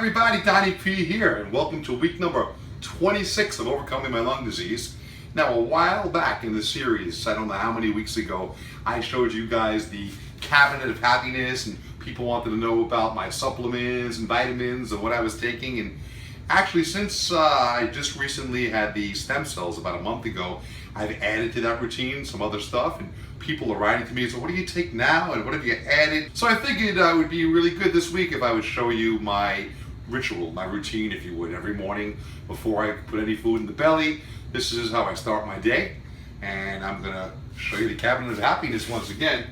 everybody, Donnie P here, and welcome to week number 26 of Overcoming My Lung Disease. Now, a while back in the series, I don't know how many weeks ago, I showed you guys the Cabinet of Happiness, and people wanted to know about my supplements and vitamins and what I was taking. And actually, since I just recently had the stem cells about a month ago, I've added to that routine some other stuff, and people are writing to me, so what do you take now and what have you added? So I figured it would be really good this week if I would show you my ritual, my routine, if you would, every morning before I put any food in the belly. This is how I start my day, and I'm gonna show you the Cabinet of Happiness once again.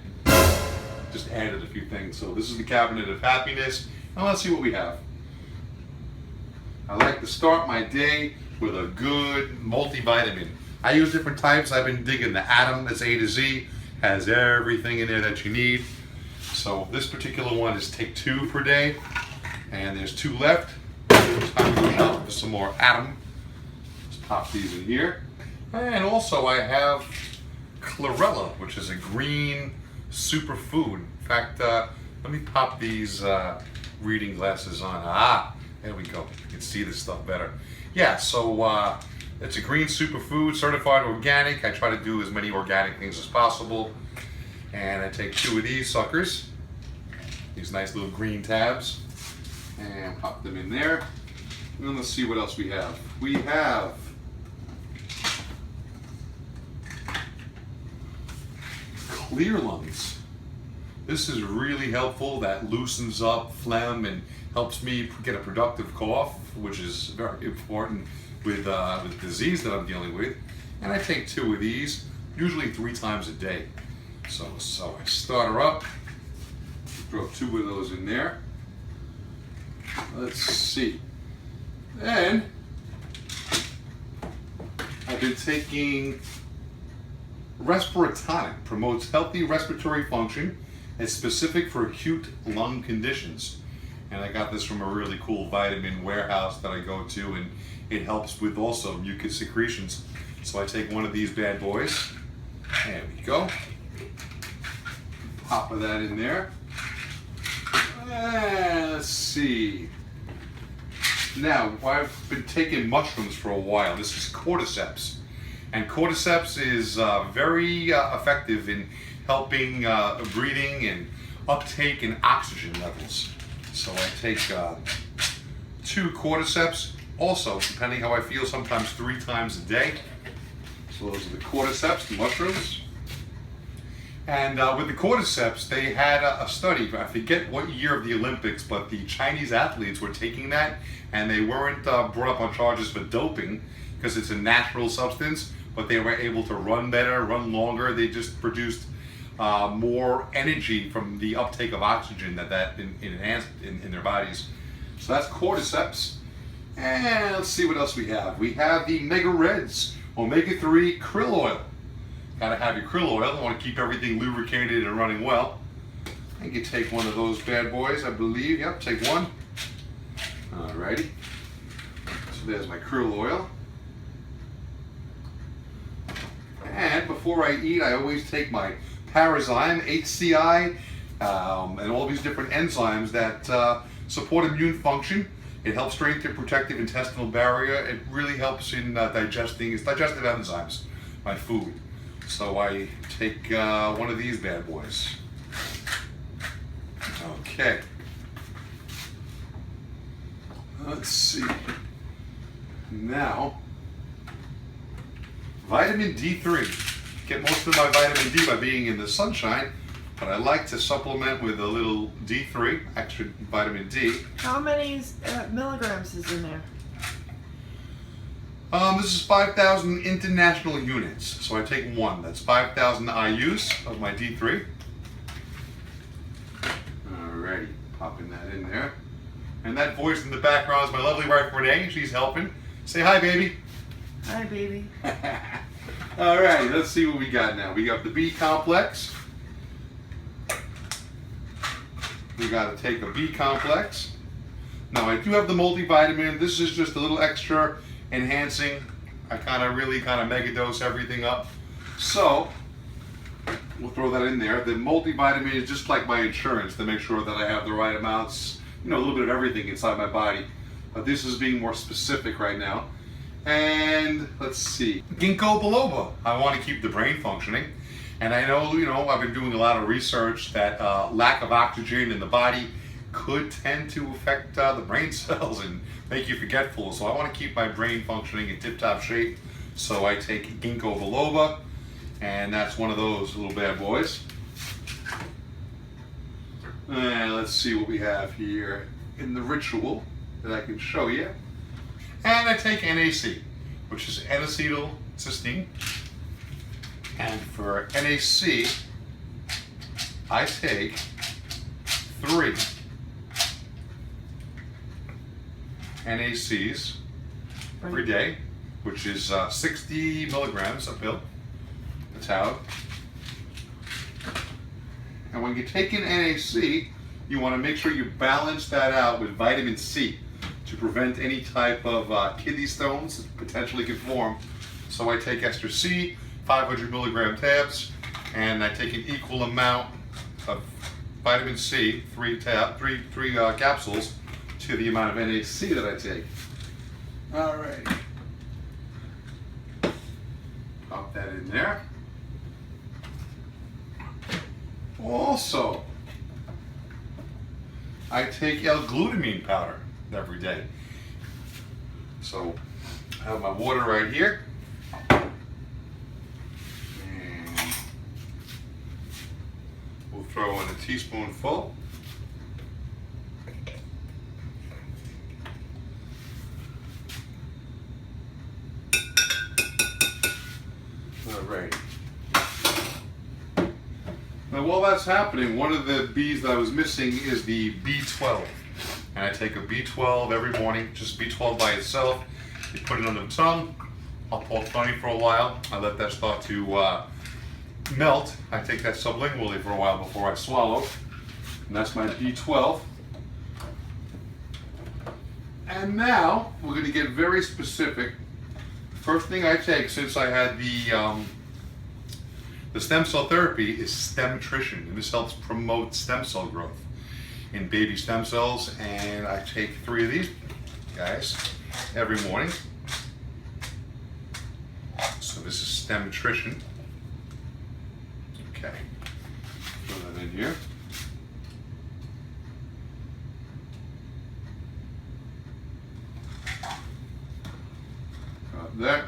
Just added a few things. So this is the Cabinet of Happiness, and let's see what we have. I like to start my day with a good multivitamin. I use different types. I've been digging the Atom, that's A to Z, has everything in there that you need. So this particular one is take 2 per day, and there's 2 left. It's time to go out for some more Atom. Let's pop these in here. And also I have chlorella, which is a green superfood. In fact, let me pop these reading glasses on. There we go. You can see this stuff better. Yeah, so it's a green superfood, certified organic. I try to do as many organic things as possible. And I take 2 of these suckers, these nice little green tabs, and pop them in there. And let's see what else we have. We have Clear Lungs. This is really helpful. That loosens up phlegm and helps me get a productive cough, which is very important with the disease that I'm dealing with. And I take 2 of these, usually 3 times a day. So I start her up, throw 2 of those in there. Let's see. Then I've been taking Respiratonic, promotes healthy respiratory function. It's specific for acute lung conditions. And I got this from a really cool vitamin warehouse that I go to, and it helps with also mucus secretions. So I take 1 of these bad boys. There we go. Pop of that in there. And let's see. Now, I've been taking mushrooms for a while. This is cordyceps. And cordyceps is very effective in helping breathing and uptake and oxygen levels. So I take 2 cordyceps, also, depending how I feel, sometimes 3 times a day. So those are the cordyceps, the mushrooms. And with the cordyceps, they had a study, I forget what year of the Olympics, but the Chinese athletes were taking that, and they weren't brought up on charges for doping, because it's a natural substance, but they were able to run better, run longer. They just produced more energy from the uptake of oxygen that enhanced in their bodies. So that's cordyceps. And let's see what else we have. We have the Mega Reds Omega-3 krill oil. Gotta have your krill oil. I want to keep everything lubricated and running well. I think you take 1 of those bad boys, I believe. Yep, take 1. Alrighty. So there's my krill oil. And before I eat, I always take my Parazyme, HCI, and all these different enzymes that support immune function. It helps strengthen protective intestinal barrier. It really helps in digesting. It's digestive enzymes, my food. So I take 1 of these bad boys. Okay. Let's see. Now, vitamin D3. Get most of my vitamin D by being in the sunshine, but I like to supplement with a little D3, extra vitamin D. How many milligrams is in there? This is 5,000 international units, so I take 1. That's 5,000 IUs of my D3. Alrighty, popping that in there. And that voice in the background is my lovely wife Renee. She's helping. Say hi, baby. Hi, baby. Alright, let's see what we got now. We got the B complex. We got to take a B complex. Now I do have the multivitamin. This is just a little extra enhancing. I really mega dose everything up. So we'll throw that in there. The multivitamin is just like my insurance to make sure that I have the right amounts a little bit of everything inside my body. But this is being more specific right now. And let's see, ginkgo biloba. I want to keep the brain functioning. And I know, I've been doing a lot of research that lack of oxygen in the body could tend to affect the brain cells and make you forgetful. So I want to keep my brain functioning in tip-top shape. So I take ginkgo biloba, and that's one of those little bad boys. And let's see what we have here in the ritual that I can show you. And I take NAC, which is N-acetylcysteine. And for NAC, I take 3 NACs every day, which is 60 milligrams a pill, a tablet. And when you take in NAC, you want to make sure you balance that out with vitamin C to prevent any type of kidney stones that potentially can form. So I take Ester C, 500 milligram tabs, and I take an equal amount of vitamin C, 3 capsules, to the amount of NAC that I take. All right. Pop that in there. Also, I take L-glutamine powder every day. So I have my water right here. And we'll throw in a teaspoonful. All right. Now while that's happening, one of the B's that I was missing is the B12. And I take a B12 every morning, just B12 by itself. You put it under the tongue. I'll pull tongue for a while. I let that start to melt. I take that sublingually for a while before I swallow. And that's my B12. And now we're going to get very specific. First thing I take, since I had the stem cell therapy, is Stemtrition, and this helps promote stem cell growth in baby stem cells. And I take 3 of these guys every morning. So this is Stemtrition. Okay, throw that in here. Got that.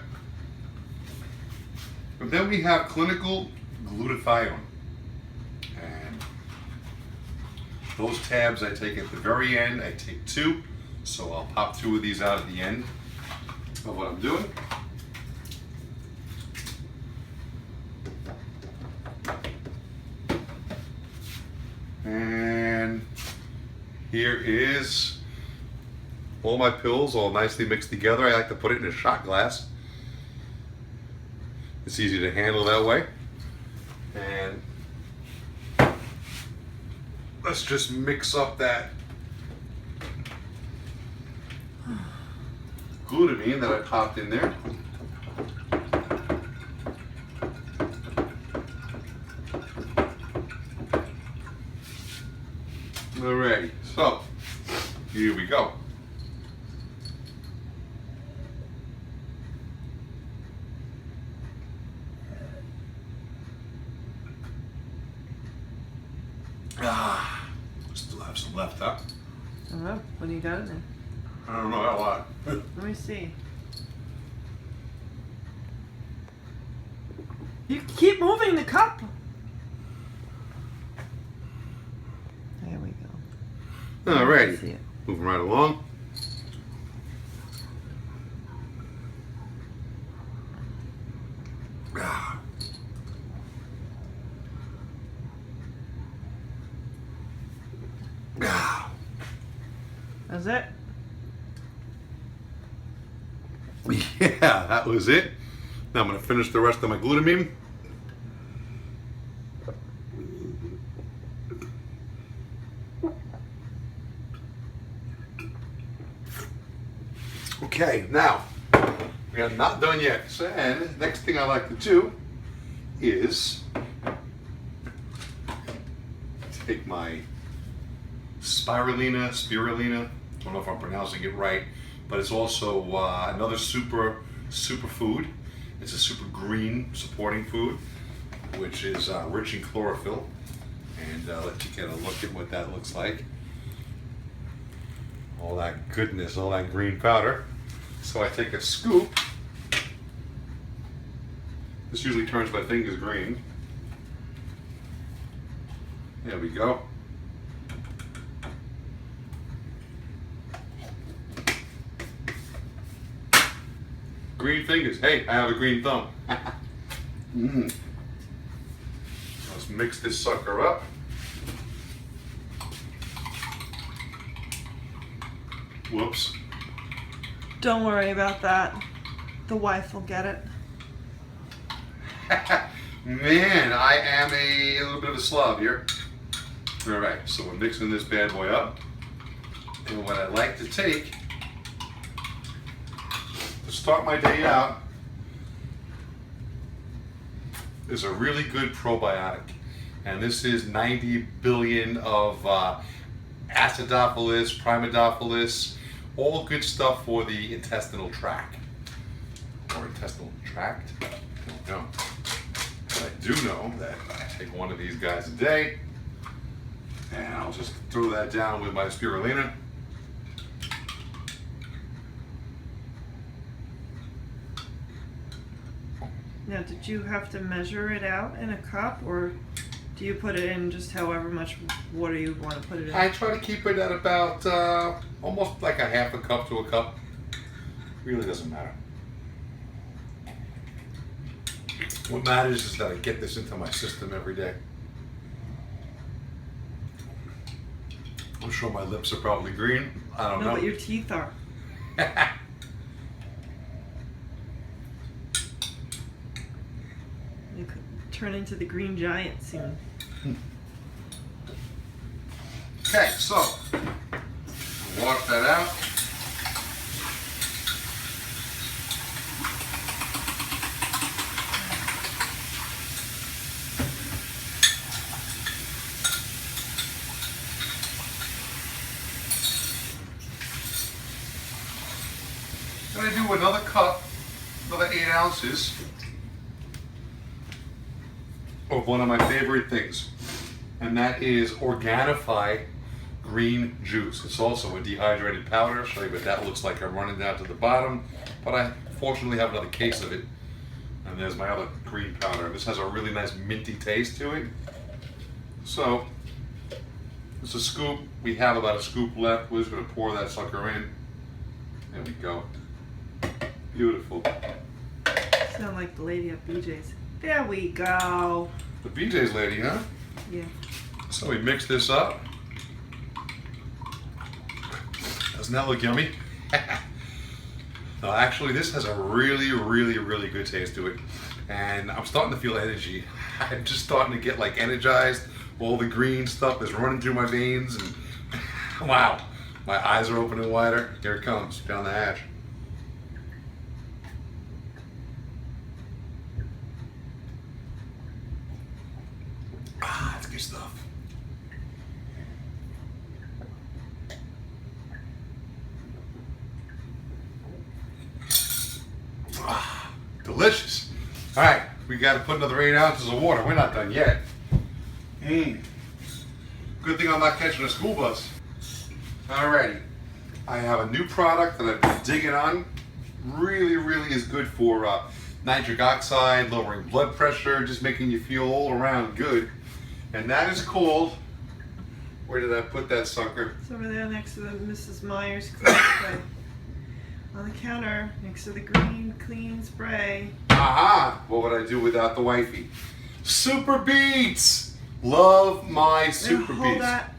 And then we have clinical glutathione. And those tabs I take at the very end. I take 2. So I'll pop 2 of these out at the end of what I'm doing. And here is all my pills all nicely mixed together. I like to put it in a shot glass. It's easy to handle that way. And let's just mix up that glutamine that I popped in there. Alrighty, so here we go. Still have some left, huh? I don't know. What do you got in there? I don't know, a lot. Let me see. You keep moving the cup. There we go. I see Alrighty, it. moving right along. That's it. Yeah, that was it. Now I'm going to finish the rest of my glutamine. Okay, now we are not done yet. So, and next thing I like to do is take my spirulina. I don't know if I'm pronouncing it right, but it's also another super food. It's a super green supporting food, which is rich in chlorophyll. And let you get a look at what that looks like. All that goodness, all that green powder. So I take a scoop. This usually turns my fingers green. There we go. Green fingers. Hey, I have a green thumb. Let's mix this sucker up. Whoops. Don't worry about that. The wife will get it. Man, I am a little bit of a slob here. All right, so we're mixing this bad boy up. And what I like to take to start my day out is a really good probiotic. And this is 90 billion of Acidophilus, Primidophilus, all good stuff for the intestinal tract. Or intestinal tract? I don't know. But I do know that I take one of these guys a day, and I'll just throw that down with my spirulina. Now, did you have to measure it out in a cup, or do you put it in just however much water you want to put it in? I try to keep it at about almost like a half a cup to a cup. Really doesn't matter. What matters is that I get this into my system every day. I'm sure my lips are probably green. I don't know. No, but your teeth are. You could turn into the Green Giant soon. Okay, so wash that out. I'm going to do another cup, another 8 ounces of one of my favorite things, and that is Organifi green juice. It's also a dehydrated powder. I'll show you what that looks like. I'm running down to the bottom, but I fortunately have another case of it. And there's my other green powder. This has a really nice minty taste to it. So, it's a scoop. We have about a scoop left. We're just going to pour that sucker in. There we go. Beautiful. Sound like the lady at BJ's. There we go. The BJ's lady, huh? Yeah. So we mix this up. Doesn't that look yummy? No, actually, this has a really, really, really good taste to it. And I'm starting to feel energy. I'm just starting to get like energized. All the green stuff is running through my veins. And wow, my eyes are opening wider. Here it comes, down the hatch. Ah, that's good stuff. Ah, delicious. All right, we got to put another 8 ounces of water. We're not done yet. Good thing I'm not catching a school bus. Alrighty, I have a new product that I've been digging on. Really, really is good for nitric oxide, lowering blood pressure, just making you feel all around good. And that is called, where did I put that sucker? It's over there next to the Mrs. Myers clean spray. On the counter, next to the green clean spray. Aha! What would I do without the wifey? Super Beets! Love my Super Hold Beets. that.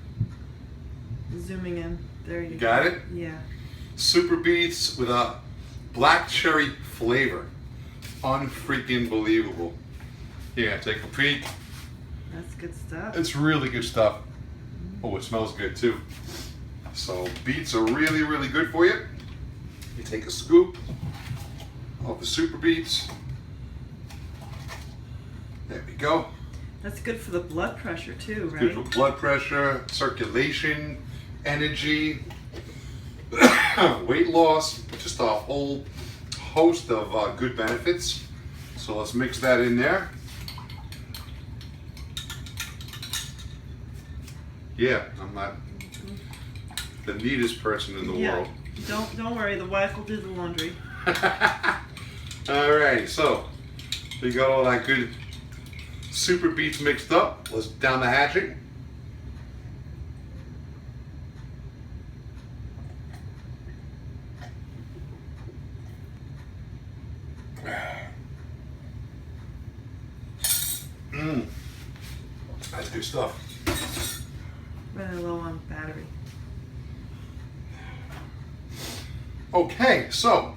Zooming in. There you go. Got it? Yeah. Super Beets with a black cherry flavor. Unfreaking believable. Yeah, take a peek. That's good stuff. It's really good stuff. Oh, it smells good too. So beets are really, really good for you. You take a scoop of the Super Beets. There we go. That's good for the blood pressure too, right? Good for blood pressure, circulation, energy, weight loss, just a whole host of good benefits. So let's mix that in there. Yeah, I'm not the neatest person in the world. Don't worry, the wife will do the laundry. Alright, so we got all that good super beets mixed up. Let's down the hatchet. That's good stuff. Running low on battery. Okay, so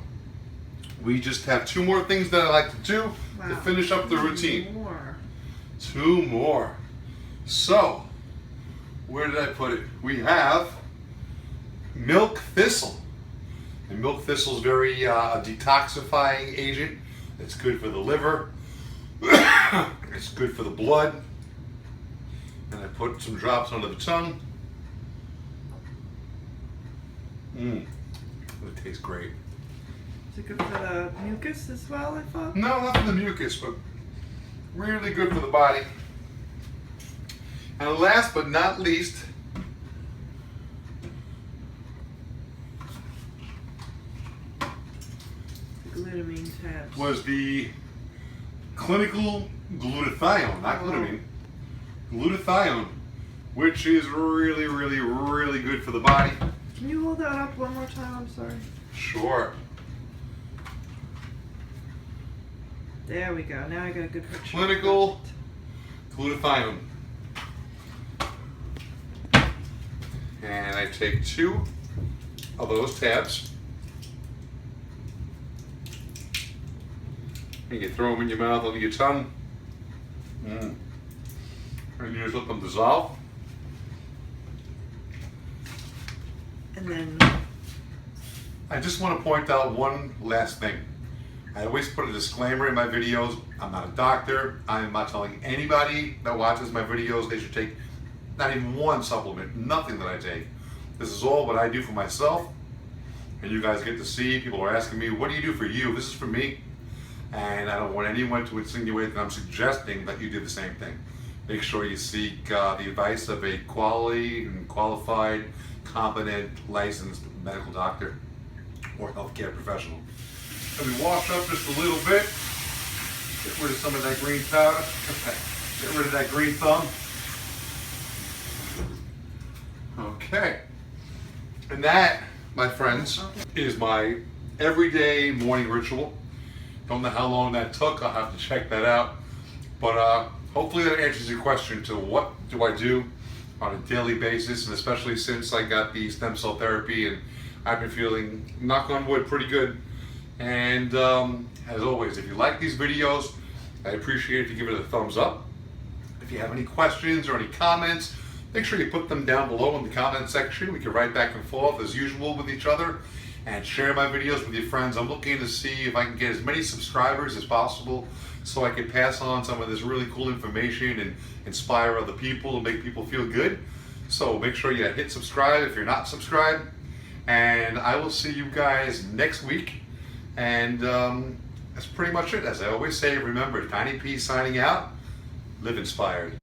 we just have 2 more things that I like to do to finish up the routine. 2 more. So, where did I put it? We have milk thistle. And milk thistle is very a detoxifying agent. It's good for the liver. It's good for the blood. And I put some drops under the tongue. It tastes great. Is it good for the mucus as well, I thought? No, not for the mucus, but really good for the body. And last but not least, Glutamine tabs. was the clinical glutathione, not glutamine, glutathione, which is really, really, really good for the body. Can you hold that up one more time? I'm sorry. Sure. There we go. Now I got a good picture. Clinical glutathione. And I take 2 of those tabs. And you throw them in your mouth, under your tongue. And you just let them dissolve. And then I just want to point out one last thing. I always put a disclaimer in my videos. I'm not a doctor. I'm not telling anybody that watches my videos they should take not even one supplement, nothing that I take. This is all what I do for myself. And you guys get to see. People are asking me, what do you do for you? This is for me. And I don't want anyone to insinuate that I'm suggesting that you do the same thing. Make sure you seek the advice of a quality and qualified, competent, licensed medical doctor or healthcare professional. And we wash up just a little bit. Get rid of some of that green powder. Get rid of that green thumb. Okay. And that, my friends, is my everyday morning ritual. Don't know how long that took. I'll have to check that out. But hopefully that answers your question to what do I do on a daily basis, and especially since I got the stem cell therapy and I've been feeling, knock on wood, pretty good. And as always, if you like these videos, I appreciate if you give it a thumbs up. If you have any questions or any comments, make sure you put them down below in the comment section. We can write back and forth as usual with each other and share my videos with your friends. I'm looking to see if I can get as many subscribers as possible so I can pass on some of this really cool information and inspire other people and make people feel good. So make sure you hit subscribe if you're not subscribed. And I will see you guys next week. And that's pretty much it. As I always say, remember, Tiny P signing out. Live inspired.